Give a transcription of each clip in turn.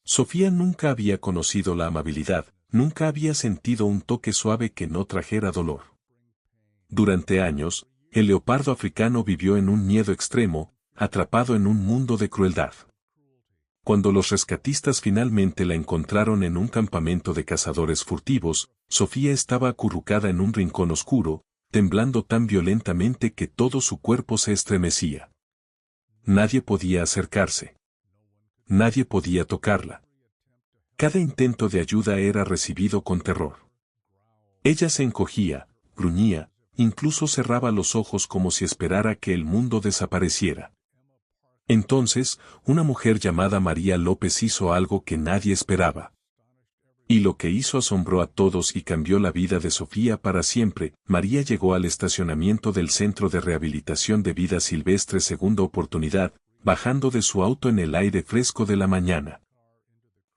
Sofía nunca había conocido la amabilidad, nunca había sentido un toque suave que no trajera dolor. Durante años, el leopardo africano vivió en un miedo extremo, atrapado en un mundo de crueldad. Cuando los rescatistas finalmente la encontraron en un campamento de cazadores furtivos, Sofía estaba acurrucada en un rincón oscuro, temblando tan violentamente que todo su cuerpo se estremecía. Nadie podía acercarse. Nadie podía tocarla. Cada intento de ayuda era recibido con terror. Ella se encogía, gruñía, incluso cerraba los ojos como si esperara que el mundo desapareciera. Entonces, una mujer llamada María López hizo algo que nadie esperaba. Y lo que hizo asombró a todos y cambió la vida de Sofía para siempre. María llegó al estacionamiento del Centro de Rehabilitación de Vida Silvestre Segunda Oportunidad, bajando de su auto en el aire fresco de la mañana.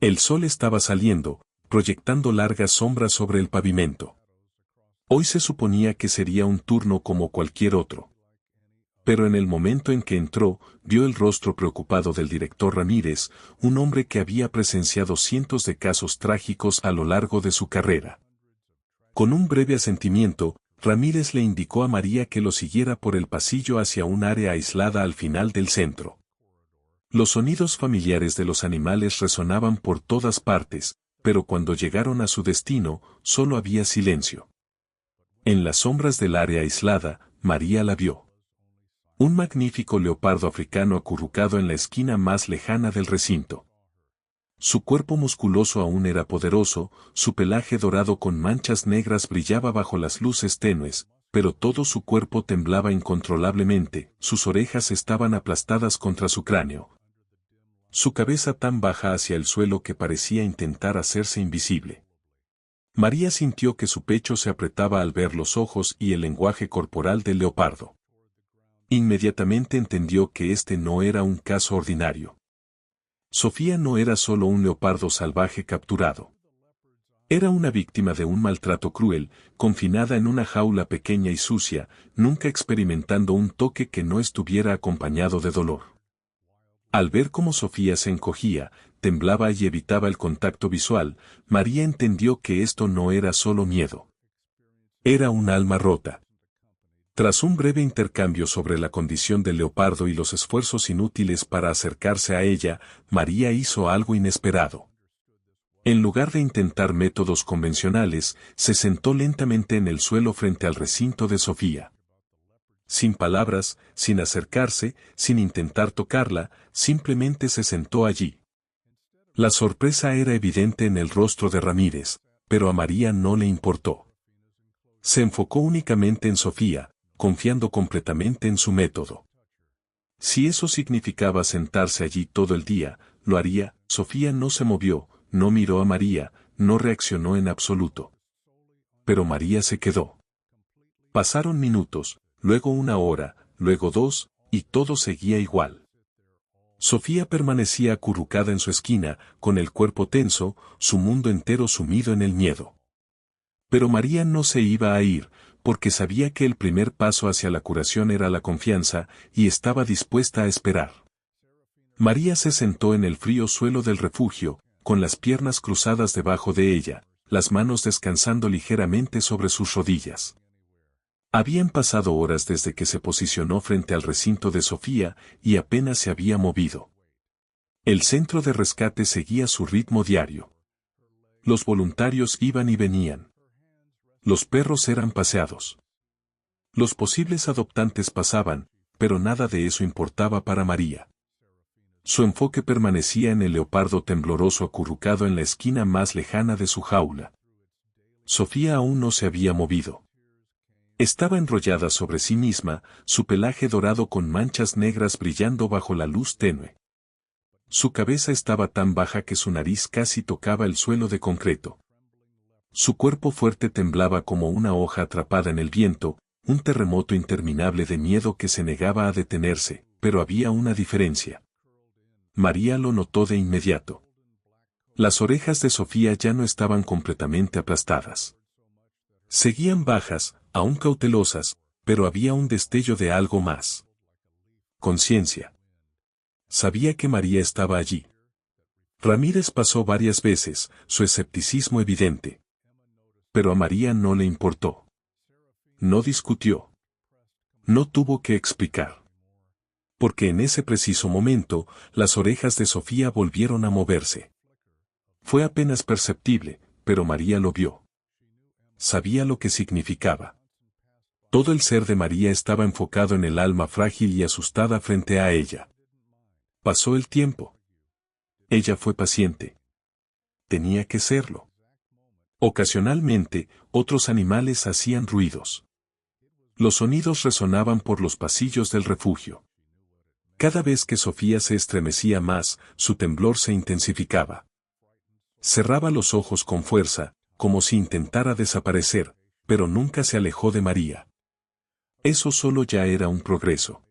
El sol estaba saliendo, proyectando largas sombras sobre el pavimento. Hoy se suponía que sería un turno como cualquier otro. Pero en el momento en que entró, vio el rostro preocupado del director Ramírez, un hombre que había presenciado cientos de casos trágicos a lo largo de su carrera. Con un breve asentimiento, Ramírez le indicó a María que lo siguiera por el pasillo hacia un área aislada al final del centro. Los sonidos familiares de los animales resonaban por todas partes, pero cuando llegaron a su destino, solo había silencio. En las sombras del área aislada, María la vio. Un magnífico leopardo africano acurrucado en la esquina más lejana del recinto. Su cuerpo musculoso aún era poderoso, su pelaje dorado con manchas negras brillaba bajo las luces tenues, pero todo su cuerpo temblaba incontrolablemente, sus orejas estaban aplastadas contra su cráneo. Su cabeza tan baja hacia el suelo que parecía intentar hacerse invisible. María sintió que su pecho se apretaba al ver los ojos y el lenguaje corporal del leopardo. Inmediatamente entendió que este no era un caso ordinario. Sofía no era solo un leopardo salvaje capturado. Era una víctima de un maltrato cruel, confinada en una jaula pequeña y sucia, nunca experimentando un toque que no estuviera acompañado de dolor. Al ver cómo Sofía se encogía, temblaba y evitaba el contacto visual, María entendió que esto no era solo miedo. Era un alma rota. Tras un breve intercambio sobre la condición del leopardo y los esfuerzos inútiles para acercarse a ella, María hizo algo inesperado. En lugar de intentar métodos convencionales, se sentó lentamente en el suelo frente al recinto de Sofía. Sin palabras, sin acercarse, sin intentar tocarla, simplemente se sentó allí. La sorpresa era evidente en el rostro de Ramírez, pero a María no le importó. Se enfocó únicamente en Sofía, confiando completamente en su método. Si eso significaba sentarse allí todo el día, lo haría. Sofía no se movió, no miró a María, no reaccionó en absoluto. Pero María se quedó. Pasaron minutos, luego una hora, luego 2, y todo seguía igual. Sofía permanecía acurrucada en su esquina, con el cuerpo tenso, su mundo entero sumido en el miedo. Pero María no se iba a ir, porque sabía que el primer paso hacia la curación era la confianza, y estaba dispuesta a esperar. María se sentó en el frío suelo del refugio, con las piernas cruzadas debajo de ella, las manos descansando ligeramente sobre sus rodillas. Habían pasado horas desde que se posicionó frente al recinto de Sofía, y apenas se había movido. El centro de rescate seguía su ritmo diario. Los voluntarios iban y venían. Los perros eran paseados. Los posibles adoptantes pasaban, pero nada de eso importaba para María. Su enfoque permanecía en el leopardo tembloroso acurrucado en la esquina más lejana de su jaula. Sofía aún no se había movido. Estaba enrollada sobre sí misma, su pelaje dorado con manchas negras brillando bajo la luz tenue. Su cabeza estaba tan baja que su nariz casi tocaba el suelo de concreto. Su cuerpo fuerte temblaba como una hoja atrapada en el viento, un terremoto interminable de miedo que se negaba a detenerse, pero había una diferencia. María lo notó de inmediato. Las orejas de Sofía ya no estaban completamente aplastadas. Seguían bajas, aún cautelosas, pero había un destello de algo más. Conciencia. Sabía que María estaba allí. Ramírez pasó varias veces, su escepticismo evidente. Pero a María no le importó. No discutió. No tuvo que explicar. Porque en ese preciso momento, las orejas de Sofía volvieron a moverse. Fue apenas perceptible, pero María lo vio. Sabía lo que significaba. Todo el ser de María estaba enfocado en el alma frágil y asustada frente a ella. Pasó el tiempo. Ella fue paciente. Tenía que serlo. Ocasionalmente, otros animales hacían ruidos. Los sonidos resonaban por los pasillos del refugio. Cada vez que Sofía se estremecía más, su temblor se intensificaba. Cerraba los ojos con fuerza, como si intentara desaparecer, pero nunca se alejó de María. Eso solo ya era un progreso.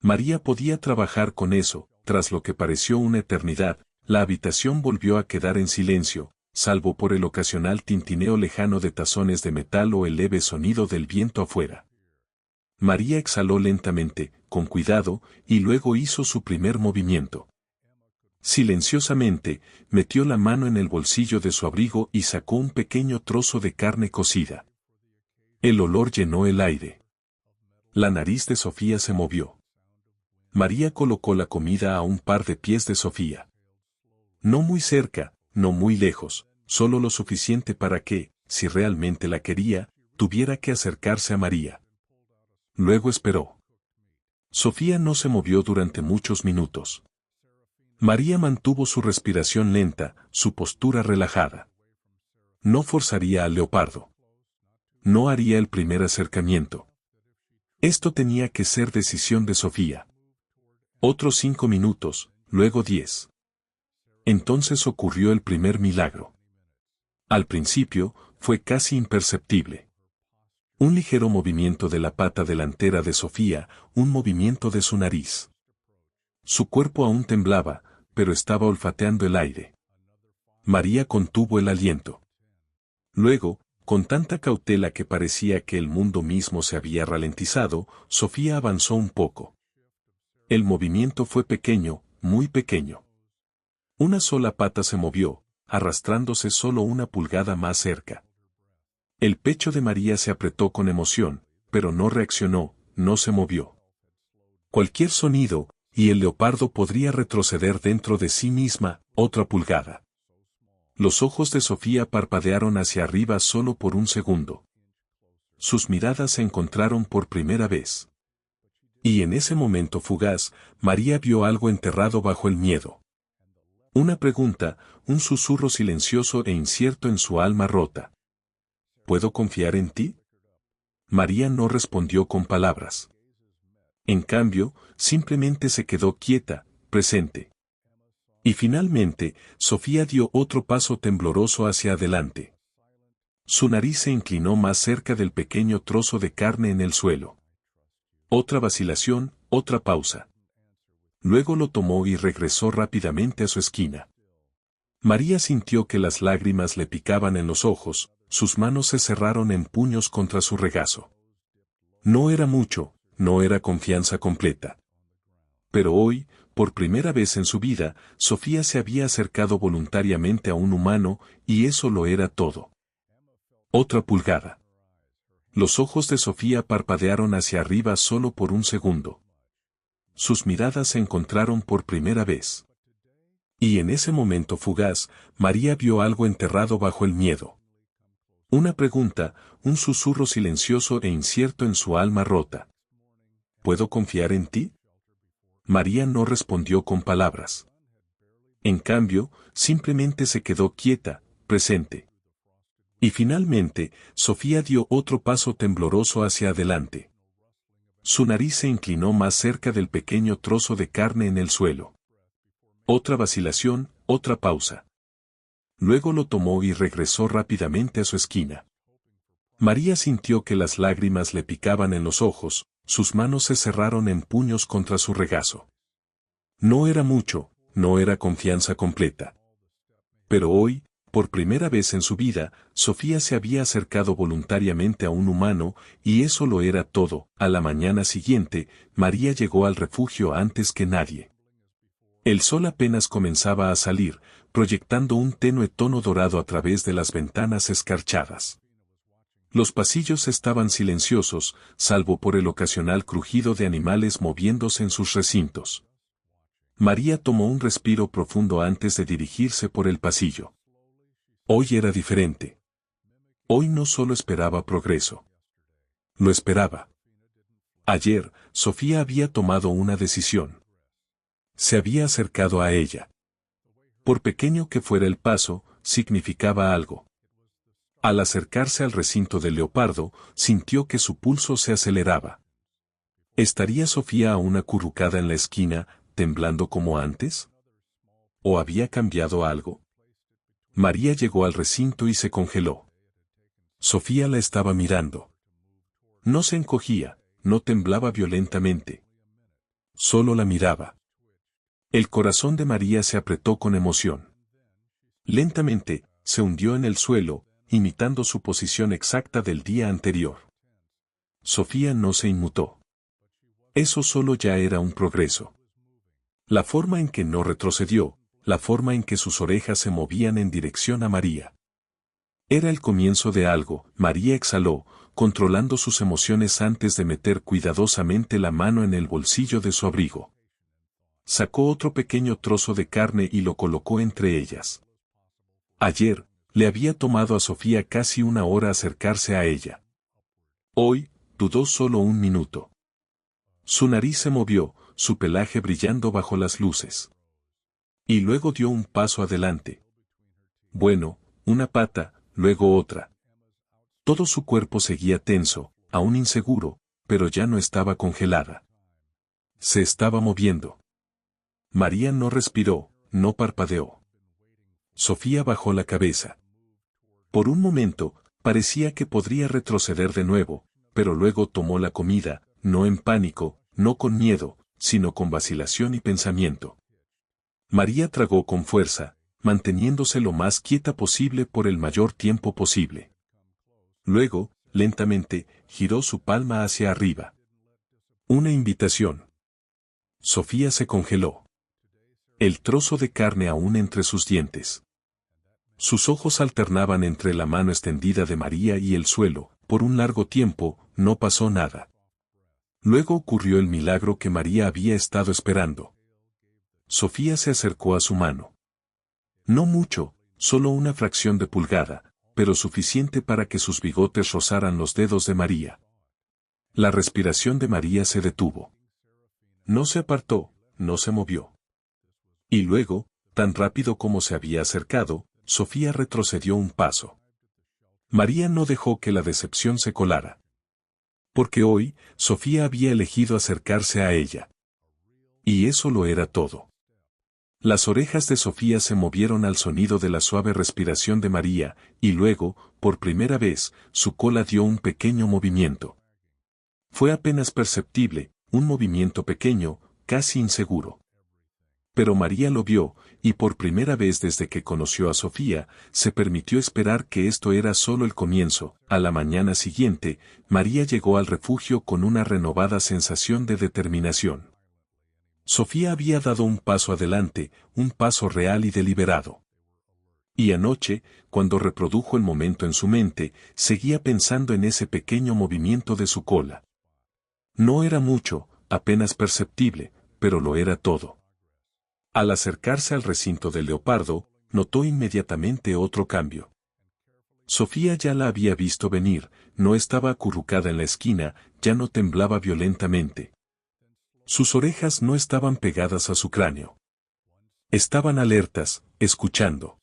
María podía trabajar con eso. Tras lo que pareció una eternidad, la habitación volvió a quedar en silencio, salvo por el ocasional tintineo lejano de tazones de metal o el leve sonido del viento afuera. María exhaló lentamente, con cuidado, y luego hizo su primer movimiento. Silenciosamente, metió la mano en el bolsillo de su abrigo y sacó un pequeño trozo de carne cocida. El olor llenó el aire. La nariz de Sofía se movió. María colocó la comida a un par de pies de Sofía. No muy cerca, no muy lejos, solo lo suficiente para que, si realmente la quería, tuviera que acercarse a María. Luego esperó. Sofía no se movió durante muchos minutos. María mantuvo su respiración lenta, su postura relajada. No forzaría al leopardo. No haría el primer acercamiento. Esto tenía que ser decisión de Sofía. Otros 5 minutos, luego 10. Entonces ocurrió el primer milagro. Al principio, fue casi imperceptible. Un ligero movimiento de la pata delantera de Sofía, un movimiento de su nariz. Su cuerpo aún temblaba, pero estaba olfateando el aire. María contuvo el aliento. Luego, con tanta cautela que parecía que el mundo mismo se había ralentizado, Sofía avanzó un poco. El movimiento fue pequeño, muy pequeño. Una sola pata se movió, arrastrándose solo 1 pulgada más cerca. El pecho de María se apretó con emoción, pero no reaccionó, no se movió. Cualquier sonido, y el leopardo podría retroceder dentro de sí misma, 1 pulgada. Los ojos de Sofía parpadearon hacia arriba solo por un segundo. Sus miradas se encontraron por primera vez. Y en ese momento fugaz, María vio algo enterrado bajo el miedo. Una pregunta, un susurro silencioso e incierto en su alma rota. ¿Puedo confiar en ti? María no respondió con palabras. En cambio, simplemente se quedó quieta, presente. Y finalmente, Sofía dio otro paso tembloroso hacia adelante. Su nariz se inclinó más cerca del pequeño trozo de carne en el suelo. Otra vacilación, otra pausa. Luego lo tomó y regresó rápidamente a su esquina. María sintió que las lágrimas le picaban en los ojos, sus manos se cerraron en puños contra su regazo. No era mucho, no era confianza completa. Pero hoy, por primera vez en su vida, Sofía se había acercado voluntariamente a un humano, y eso lo era todo. 1 pulgada. Los ojos de Sofía parpadearon hacia arriba solo por un segundo. Sus miradas se encontraron por primera vez. Y en ese momento fugaz, María vio algo enterrado bajo el miedo. Una pregunta, un susurro silencioso e incierto en su alma rota. ¿Puedo confiar en ti? María no respondió con palabras. En cambio, simplemente se quedó quieta, presente. Y finalmente, Sofía dio otro paso tembloroso hacia adelante. Su nariz se inclinó más cerca del pequeño trozo de carne en el suelo. Otra vacilación, otra pausa. Luego lo tomó y regresó rápidamente a su esquina. María sintió que las lágrimas le picaban en los ojos, sus manos se cerraron en puños contra su regazo. No era mucho, no era confianza completa. Pero hoy, por primera vez en su vida, Sofía se había acercado voluntariamente a un humano, y eso lo era todo. A la mañana siguiente, María llegó al refugio antes que nadie. El sol apenas comenzaba a salir, proyectando un tenue tono dorado a través de las ventanas escarchadas. Los pasillos estaban silenciosos, salvo por el ocasional crujido de animales moviéndose en sus recintos. María tomó un respiro profundo antes de dirigirse por el pasillo. Hoy era diferente. Hoy no solo esperaba progreso. Lo esperaba. Ayer, Sofía había tomado una decisión. Se había acercado a ella. Por pequeño que fuera el paso, significaba algo. Al acercarse al recinto del leopardo, sintió que su pulso se aceleraba. ¿Estaría Sofía aún acurrucada en la esquina, temblando como antes? ¿O había cambiado algo? María llegó al recinto y se congeló. Sofía la estaba mirando. No se encogía, no temblaba violentamente. Solo la miraba. El corazón de María se apretó con emoción. Lentamente, se hundió en el suelo, imitando su posición exacta del día anterior. Sofía no se inmutó. Eso solo ya era un progreso. La forma en que no retrocedió, la forma en que sus orejas se movían en dirección a María. Era el comienzo de algo. María exhaló, controlando sus emociones antes de meter cuidadosamente la mano en el bolsillo de su abrigo. Sacó otro pequeño trozo de carne y lo colocó entre ellas. Ayer, le había tomado a Sofía casi una hora acercarse a ella. Hoy, dudó solo un minuto. Su nariz se movió, su pelaje brillando bajo las luces. Y luego dio un paso adelante. Bueno, una pata, luego otra. Todo su cuerpo seguía tenso, aún inseguro, pero ya no estaba congelada. Se estaba moviendo. María no respiró, no parpadeó. Sofía bajó la cabeza. Por un momento, parecía que podría retroceder de nuevo, pero luego tomó la comida, no en pánico, no con miedo, sino con vacilación y pensamiento. María tragó con fuerza, manteniéndose lo más quieta posible por el mayor tiempo posible. Luego, lentamente, giró su palma hacia arriba. Una invitación. Sofía se congeló. El trozo de carne aún entre sus dientes. Sus ojos alternaban entre la mano extendida de María y el suelo. Por un largo tiempo, no pasó nada. Luego ocurrió el milagro que María había estado esperando. Sofía se acercó a su mano. No mucho, solo una fracción de pulgada, pero suficiente para que sus bigotes rozaran los dedos de María. La respiración de María se detuvo. No se apartó, no se movió. Y luego, tan rápido como se había acercado, Sofía retrocedió un paso. María no dejó que la decepción se colara. Porque hoy, Sofía había elegido acercarse a ella. Y eso lo era todo. Las orejas de Sofía se movieron al sonido de la suave respiración de María, y luego, por primera vez, su cola dio un pequeño movimiento. Fue apenas perceptible, un movimiento pequeño, casi inseguro. Pero María lo vio, y por primera vez desde que conoció a Sofía, se permitió esperar que esto era solo el comienzo. A la mañana siguiente, María llegó al refugio con una renovada sensación de determinación. Sofía había dado un paso adelante, un paso real y deliberado. Y anoche, cuando reprodujo el momento en su mente, seguía pensando en ese pequeño movimiento de su cola. No era mucho, apenas perceptible, pero lo era todo. Al acercarse al recinto del leopardo, notó inmediatamente otro cambio. Sofía ya la había visto venir, no estaba acurrucada en la esquina, ya no temblaba violentamente. Sus orejas no estaban pegadas a su cráneo. Estaban alertas, escuchando.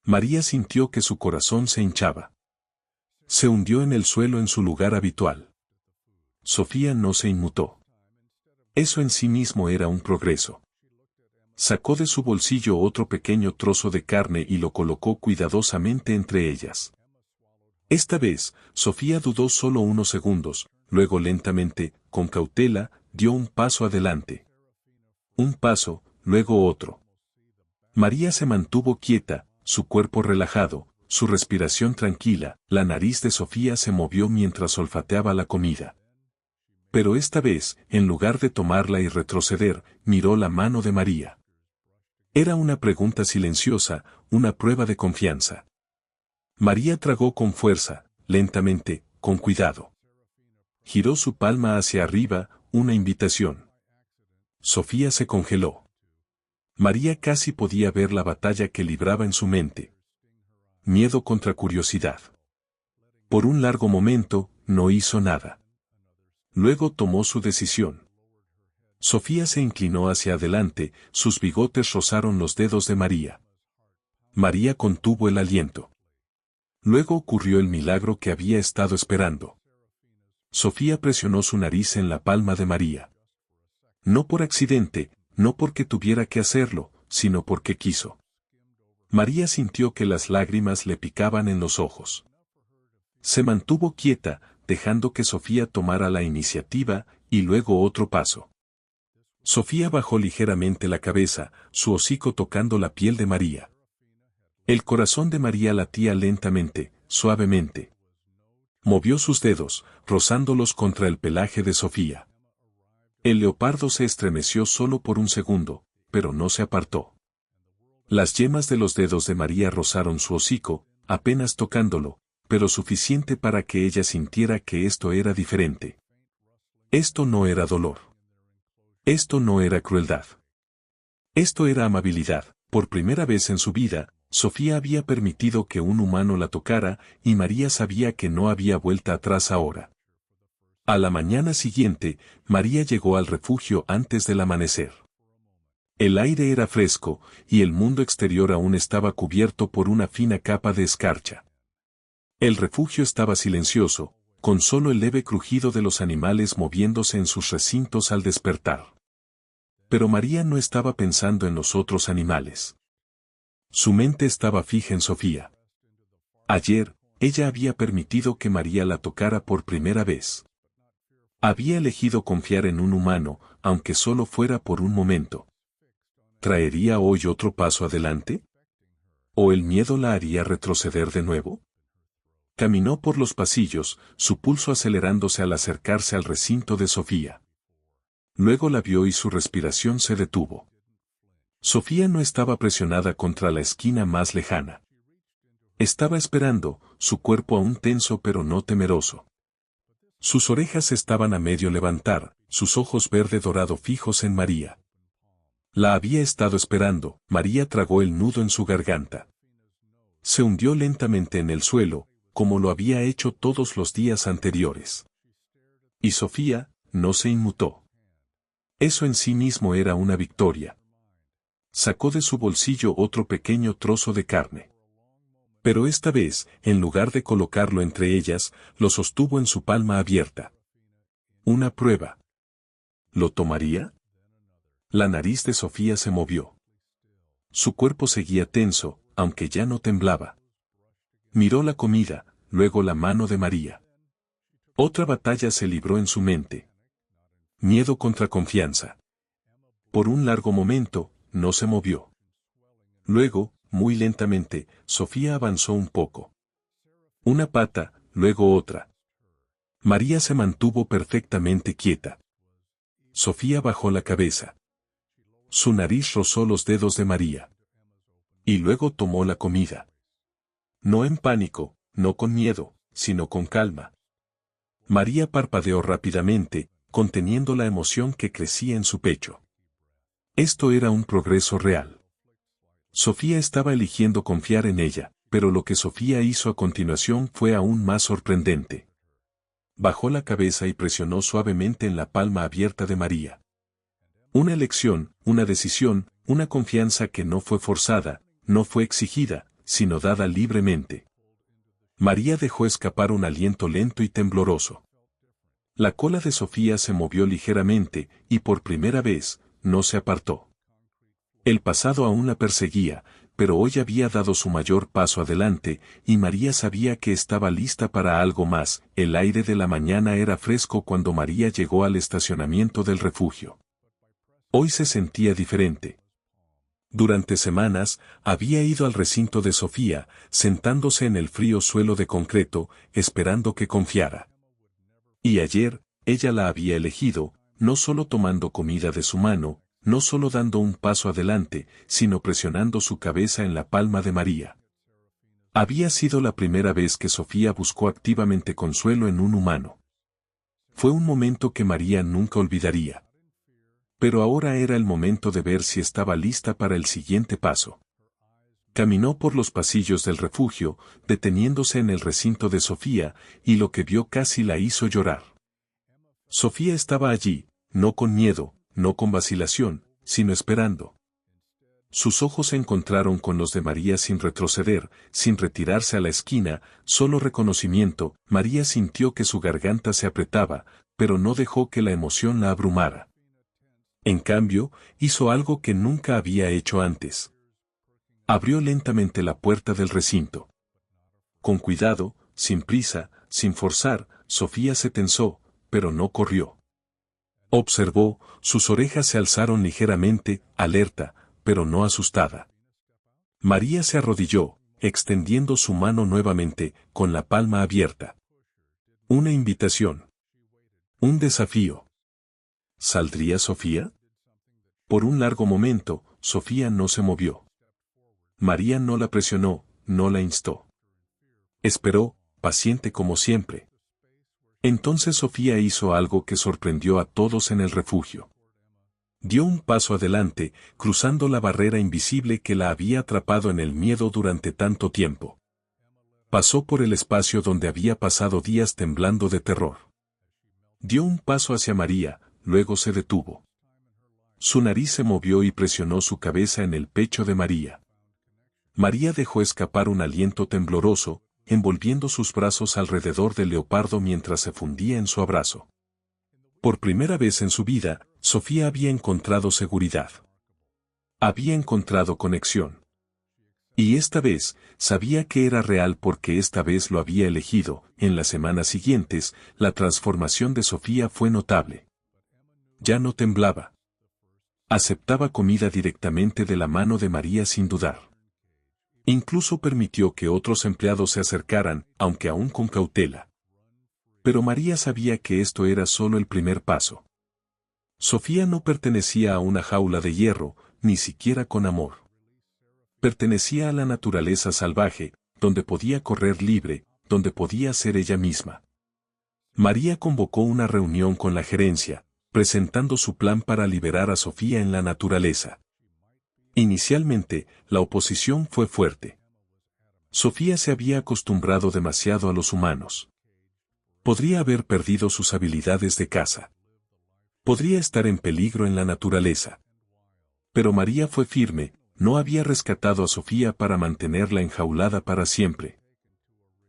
María sintió que su corazón se hinchaba. Se hundió en el suelo en su lugar habitual. Sofía no se inmutó. Eso en sí mismo era un progreso. Sacó de su bolsillo otro pequeño trozo de carne y lo colocó cuidadosamente entre ellas. Esta vez, Sofía dudó solo unos segundos, luego lentamente, con cautela, dio un paso adelante. Un paso, luego otro. María se mantuvo quieta, su cuerpo relajado, su respiración tranquila, la nariz de Sofía se movió mientras olfateaba la comida. Pero esta vez, en lugar de tomarla y retroceder, miró la mano de María. Era una pregunta silenciosa, una prueba de confianza. María tragó con fuerza, lentamente, con cuidado. Giró su palma hacia arriba, una invitación. Sofía se congeló. María casi podía ver la batalla que libraba en su mente. Miedo contra curiosidad. Por un largo momento, no hizo nada. Luego tomó su decisión. Sofía se inclinó hacia adelante, sus bigotes rozaron los dedos de María. María contuvo el aliento. Luego ocurrió el milagro que había estado esperando. Sofía presionó su nariz en la palma de María. No por accidente, no porque tuviera que hacerlo, sino porque quiso. María sintió que las lágrimas le picaban en los ojos. Se mantuvo quieta, dejando que Sofía tomara la iniciativa, y luego otro paso. Sofía bajó ligeramente la cabeza, su hocico tocando la piel de María. El corazón de María latía lentamente, suavemente. Movió sus dedos, rozándolos contra el pelaje de Sofía. El leopardo se estremeció solo por un segundo, pero no se apartó. Las yemas de los dedos de María rozaron su hocico, apenas tocándolo, pero suficiente para que ella sintiera que esto era diferente. Esto no era dolor. Esto no era crueldad. Esto era amabilidad. Por primera vez en su vida, Sofía había permitido que un humano la tocara, y María sabía que no había vuelta atrás ahora. A la mañana siguiente, María llegó al refugio antes del amanecer. El aire era fresco, y el mundo exterior aún estaba cubierto por una fina capa de escarcha. El refugio estaba silencioso, con solo el leve crujido de los animales moviéndose en sus recintos al despertar. Pero María no estaba pensando en los otros animales. Su mente estaba fija en Sofía. Ayer, ella había permitido que María la tocara por primera vez. Había elegido confiar en un humano, aunque solo fuera por un momento. ¿Traería hoy otro paso adelante? ¿O el miedo la haría retroceder de nuevo? Caminó por los pasillos, su pulso acelerándose al acercarse al recinto de Sofía. Luego la vio y su respiración se detuvo. Sofía no estaba presionada contra la esquina más lejana. Estaba esperando, su cuerpo aún tenso pero no temeroso. Sus orejas estaban a medio levantar, sus ojos verde dorado fijos en María. La había estado esperando. María tragó el nudo en su garganta. Se hundió lentamente en el suelo, como lo había hecho todos los días anteriores. Y Sofía, no se inmutó. Eso en sí mismo era una victoria. Sacó de su bolsillo otro pequeño trozo de carne. Pero esta vez, en lugar de colocarlo entre ellas, lo sostuvo en su palma abierta. Una prueba. ¿Lo tomaría? La nariz de Sofía se movió. Su cuerpo seguía tenso, aunque ya no temblaba. Miró la comida, luego la mano de María. Otra batalla se libró en su mente. Miedo contra confianza. Por un largo momento, no se movió. Luego, muy lentamente, Sofía avanzó un poco. Una pata, luego otra. María se mantuvo perfectamente quieta. Sofía bajó la cabeza. Su nariz rozó los dedos de María. Y luego tomó la comida. No en pánico, no con miedo, sino con calma. María parpadeó rápidamente, conteniendo la emoción que crecía en su pecho. Esto era un progreso real. Sofía estaba eligiendo confiar en ella, pero lo que Sofía hizo a continuación fue aún más sorprendente. Bajó la cabeza y presionó suavemente en la palma abierta de María. Una elección, una decisión, una confianza que no fue forzada, no fue exigida, sino dada libremente. María dejó escapar un aliento lento y tembloroso. La cola de Sofía se movió ligeramente, y por primera vez, no se apartó. El pasado aún la perseguía, pero hoy había dado su mayor paso adelante, y María sabía que estaba lista para algo más. El aire de la mañana era fresco cuando María llegó al estacionamiento del refugio. Hoy se sentía diferente. Durante semanas, había ido al recinto de Sofía, sentándose en el frío suelo de concreto, esperando que confiara. Y ayer, ella la había elegido, no solo tomando comida de su mano, no solo dando un paso adelante, sino presionando su cabeza en la palma de María. Había sido la primera vez que Sofía buscó activamente consuelo en un humano. Fue un momento que María nunca olvidaría. Pero ahora era el momento de ver si estaba lista para el siguiente paso. Caminó por los pasillos del refugio, deteniéndose en el recinto de Sofía, y lo que vio casi la hizo llorar. Sofía estaba allí, no con miedo, no con vacilación, sino esperando. Sus ojos se encontraron con los de María sin retroceder, sin retirarse a la esquina, solo reconocimiento. María sintió que su garganta se apretaba, pero no dejó que la emoción la abrumara. En cambio, hizo algo que nunca había hecho antes. Abrió lentamente la puerta del recinto. Con cuidado, sin prisa, sin forzar, Sofía se tensó, pero no corrió. Observó, sus orejas se alzaron ligeramente, alerta, pero no asustada. María se arrodilló, extendiendo su mano nuevamente, con la palma abierta. Una invitación. Un desafío. ¿Saldría Sofía? Por un largo momento, Sofía no se movió. María no la presionó, no la instó. Esperó, paciente como siempre. Entonces Sofía hizo algo que sorprendió a todos en el refugio. Dio un paso adelante, cruzando la barrera invisible que la había atrapado en el miedo durante tanto tiempo. Pasó por el espacio donde había pasado días temblando de terror. Dio un paso hacia María, luego se detuvo. Su nariz se movió y presionó su cabeza en el pecho de María. María dejó escapar un aliento tembloroso, envolviendo sus brazos alrededor del leopardo mientras se fundía en su abrazo. Por primera vez en su vida, Sofía había encontrado seguridad. Había encontrado conexión. Y esta vez, sabía que era real porque esta vez lo había elegido. En las semanas siguientes, la transformación de Sofía fue notable. Ya no temblaba. Aceptaba comida directamente de la mano de María sin dudar. Incluso permitió que otros empleados se acercaran, aunque aún con cautela. Pero María sabía que esto era solo el primer paso. Sofía no pertenecía a una jaula de hierro, ni siquiera con amor. Pertenecía a la naturaleza salvaje, donde podía correr libre, donde podía ser ella misma. María convocó una reunión con la gerencia, presentando su plan para liberar a Sofía en la naturaleza. Inicialmente, la oposición fue fuerte. Sofía se había acostumbrado demasiado a los humanos. Podría haber perdido sus habilidades de caza. Podría estar en peligro en la naturaleza. Pero María fue firme, no había rescatado a Sofía para mantenerla enjaulada para siempre.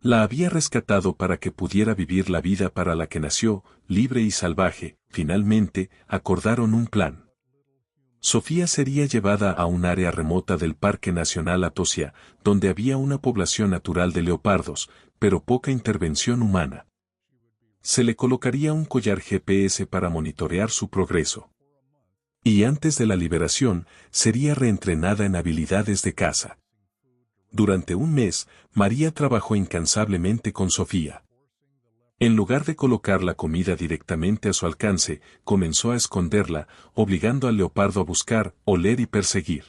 La había rescatado para que pudiera vivir la vida para la que nació, libre y salvaje. Finalmente, acordaron un plan. Sofía sería llevada a un área remota del Parque Nacional Atosia, donde había una población natural de leopardos, pero poca intervención humana. Se le colocaría un collar GPS para monitorear su progreso. Y antes de la liberación, sería reentrenada en habilidades de caza. Durante un mes, María trabajó incansablemente con Sofía. En lugar de colocar la comida directamente a su alcance, comenzó a esconderla, obligando al leopardo a buscar, oler y perseguir.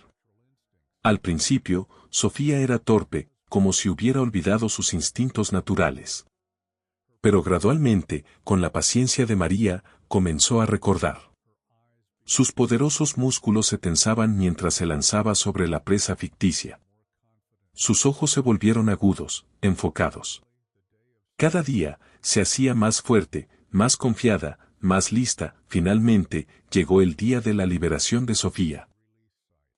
Al principio, Sofía era torpe, como si hubiera olvidado sus instintos naturales. Pero gradualmente, con la paciencia de María, comenzó a recordar. Sus poderosos músculos se tensaban mientras se lanzaba sobre la presa ficticia. Sus ojos se volvieron agudos, enfocados. Cada día, se hacía más fuerte, más confiada, más lista. Finalmente, llegó el día de la liberación de Sofía.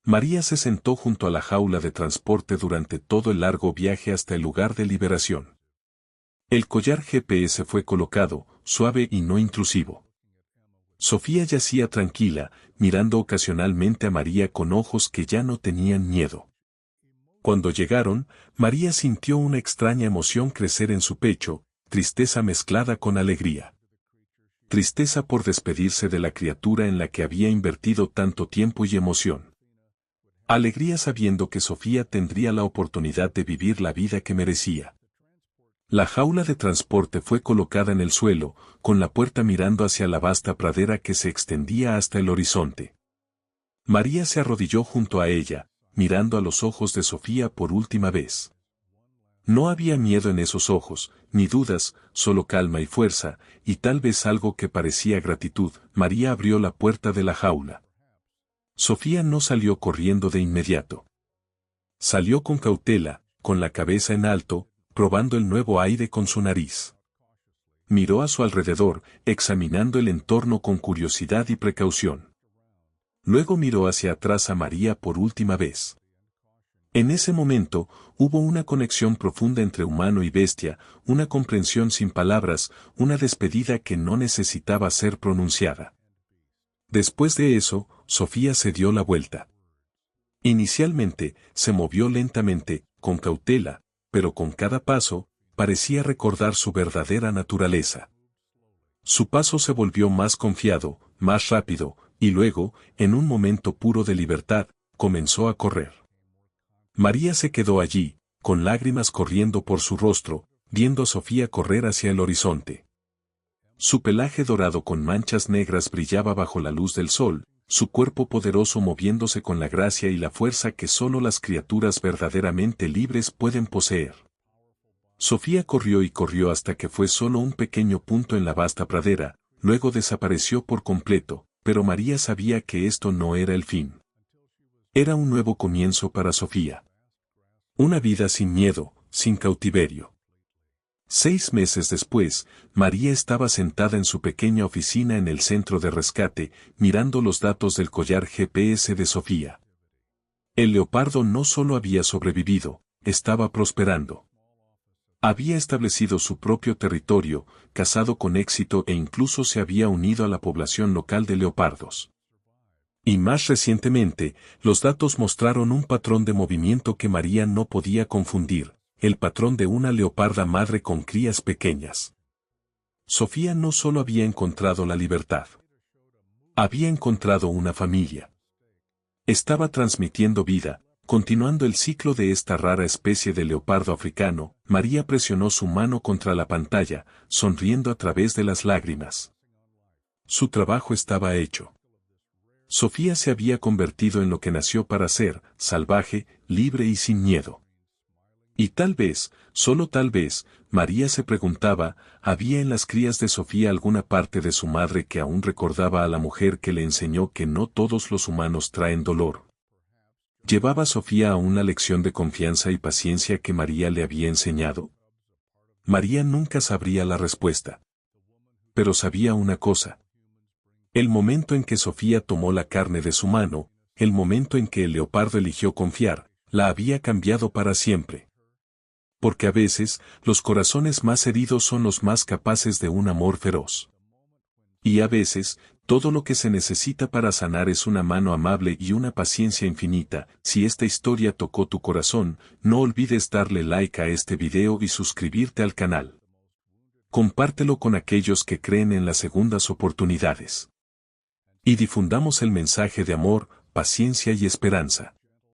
María se sentó junto a la jaula de transporte durante todo el largo viaje hasta el lugar de liberación. El collar GPS fue colocado, suave y no intrusivo. Sofía yacía tranquila, mirando ocasionalmente a María con ojos que ya no tenían miedo. Cuando llegaron, María sintió una extraña emoción crecer en su pecho, tristeza mezclada con alegría. Tristeza por despedirse de la criatura en la que había invertido tanto tiempo y emoción. Alegría sabiendo que Sofía tendría la oportunidad de vivir la vida que merecía. La jaula de transporte fue colocada en el suelo, con la puerta mirando hacia la vasta pradera que se extendía hasta el horizonte. María se arrodilló junto a ella, mirando a los ojos de Sofía por última vez. No había miedo en esos ojos, ni dudas, solo calma y fuerza, y tal vez algo que parecía gratitud. María abrió la puerta de la jaula. Sofía no salió corriendo de inmediato. Salió con cautela, con la cabeza en alto, probando el nuevo aire con su nariz. Miró a su alrededor, examinando el entorno con curiosidad y precaución. Luego miró hacia atrás a María por última vez. En ese momento, hubo una conexión profunda entre humano y bestia, una comprensión sin palabras, una despedida que no necesitaba ser pronunciada. Después de eso, Sofía se dio la vuelta. Inicialmente, se movió lentamente, con cautela, pero con cada paso, parecía recordar su verdadera naturaleza. Su paso se volvió más confiado, más rápido, y luego, en un momento puro de libertad, comenzó a correr. María se quedó allí, con lágrimas corriendo por su rostro, viendo a Sofía correr hacia el horizonte. Su pelaje dorado con manchas negras brillaba bajo la luz del sol, su cuerpo poderoso moviéndose con la gracia y la fuerza que solo las criaturas verdaderamente libres pueden poseer. Sofía corrió y corrió hasta que fue solo un pequeño punto en la vasta pradera, luego desapareció por completo, pero María sabía que esto no era el fin. Era un nuevo comienzo para Sofía. Una vida sin miedo, sin cautiverio. 6 meses después, María estaba sentada en su pequeña oficina en el centro de rescate, mirando los datos del collar GPS de Sofía. El leopardo no solo había sobrevivido, estaba prosperando. Había establecido su propio territorio, cazado con éxito e incluso se había unido a la población local de leopardos. Y más recientemente, los datos mostraron un patrón de movimiento que María no podía confundir, el patrón de una leoparda madre con crías pequeñas. Sofía no solo había encontrado la libertad. Había encontrado una familia. Estaba transmitiendo vida, continuando el ciclo de esta rara especie de leopardo africano. María presionó su mano contra la pantalla, sonriendo a través de las lágrimas. Su trabajo estaba hecho. Sofía se había convertido en lo que nació para ser, salvaje, libre y sin miedo. Y tal vez, solo tal vez, María se preguntaba, ¿había en las crías de Sofía alguna parte de su madre que aún recordaba a la mujer que le enseñó que no todos los humanos traen dolor? ¿Llevaba Sofía a una lección de confianza y paciencia que María le había enseñado? María nunca sabría la respuesta. Pero sabía una cosa. El momento en que Sofía tomó la carne de su mano, el momento en que el leopardo eligió confiar, la había cambiado para siempre. Porque a veces, los corazones más heridos son los más capaces de un amor feroz. Y a veces, todo lo que se necesita para sanar es una mano amable y una paciencia infinita. Si esta historia tocó tu corazón, no olvides darle like a este video y suscribirte al canal. Compártelo con aquellos que creen en las segundas oportunidades. Y difundamos el mensaje de amor, paciencia y esperanza.